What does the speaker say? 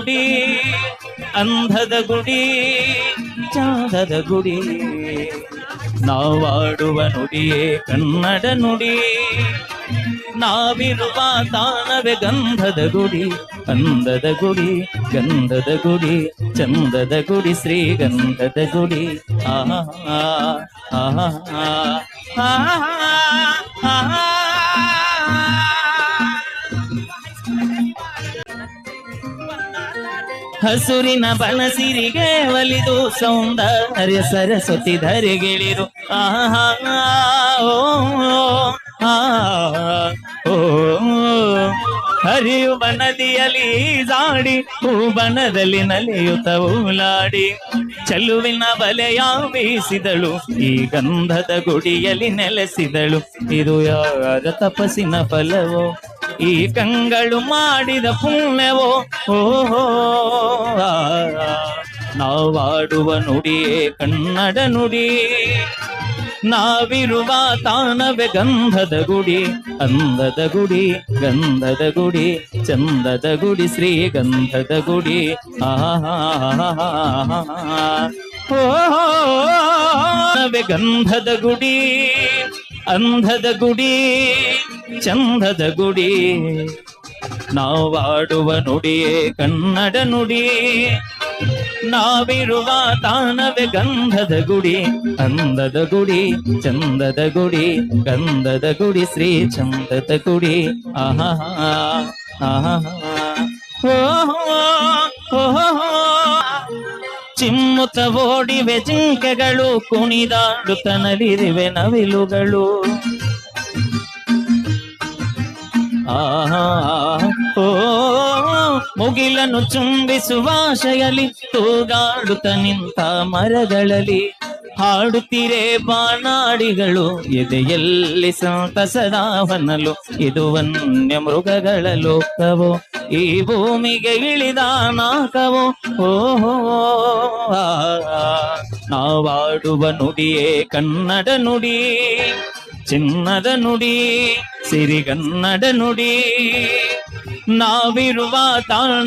ನುಡಿ ಅಂಧದ ಗುಡಿ ಚಂದದ ಗುಡಿ ನಾವಾಡುವ ನುಡಿಯೇ ಕನ್ನಡ ನುಡಿ ನಾವಿರುವ ತಾಣವೇ ಗಂಧದ ಗುಡಿ ಅಂದದ ಗುಡಿ ಗಂಧದ ಗುಡಿ ಚಂದದ ಗುಡಿ ಶ್ರೀಗಂಧದ ಗುಡಿ ಆಹಾ ಆಹಾ ಆಹಾ ಹಸುರಿನ ಬನಸಿರಿಗೆ ಒಲಿದು ಸೌಂದರ್ಯ ಸರಸ್ವತಿ ಧರೆಗಿಳಿರು ಆಹಾ ಓ ಹರಿಯುವ ನದಿಯಲ್ಲಿ ಜಾಡಿ ಹೂಬನದಲ್ಲಿ ನಲಿಯುತ್ತ ಓಲಾಡಿ ಚೆಲುವಿನ ಬಲೆಯ ಬೀಸಿದಳು ಈ ಗಂಧದ ಗುಡಿಯಲ್ಲಿ ನೆಲೆಸಿದಳು ಇದು ಯಾರ ತಪಸ್ಸಿನ ಫಲವೋ ಈ ಕಂಗಳು ಮಾಡಿದ ಪುಣ್ಯವೋ ಓಹೋ ನಾವಾಡುವ ನುಡಿಯೇ ಕನ್ನಡ ನುಡಿ ನಾವಿರುವ ತಾಣವೇ ಗಂಧದ ಗುಡಿ ಅಂದದ ಗುಡಿ ಗಂಧದ ಗುಡಿ ಚಂದದ ಗುಡಿ ಶ್ರೀಗಂಧದ ಗುಡಿ ಓಹೇ ಗಂಧದ ಗುಡಿ ಅಂಧದ ಗುಡಿ ಚಂದದ ಗುಡಿ ನಾವಾಡುವ ನುಡಿಯೇ ಕನ್ನಡ ನುಡಿ ನಾವಿರುವ ತಾಣವೇ ಗಂಧದ ಗುಡಿ ಅಂದದ ಗುಡಿ ಚಂದದ ಗುಡಿ ಗಂಧದ ಗುಡಿ ಶ್ರೀ ಚಂದದ ಗುಡಿ ಆಹಾ ಆಹಾ ಚಿಮ್ಮುತ್ತ ಓಡಿವೆ ಜಿಂಕೆಗಳು ಕುಣಿದಾಡುತ್ತ ನಲಿದಿವೆ ನವಿಲುಗಳು ಆಹಾ ಓ ಮುಗಿಲನ್ನು ಚುಂಬಿಸುವ ಆಶೆಯಲ್ಲಿ ತೂಗಾಡುತ್ತ ನಿಂತ ಮರಗಳಲ್ಲಿ ಹಾಡುತ್ತೀರೆ ಬಾನಾಡಿಗಳು ಎದೆಯಲ್ಲಿ ಸಂತಸದ ಹೊನ್ನಲು ಇದು ವನ್ಯ ಮೃಗಗಳ ಲೋಕವೋ ಈ ಭೂಮಿಗೆ ಇಳಿದ ನಾಕವೋ ಓಹೋ ನಾವಾಡುವ ನುಡಿಯೇ ಕನ್ನಡ ನುಡಿ ಚಿನ್ನದ ನುಡಿ ಸಿರಿಗನ್ನಡ ನುಡಿ ನಾವಿರುವ ತಾಣ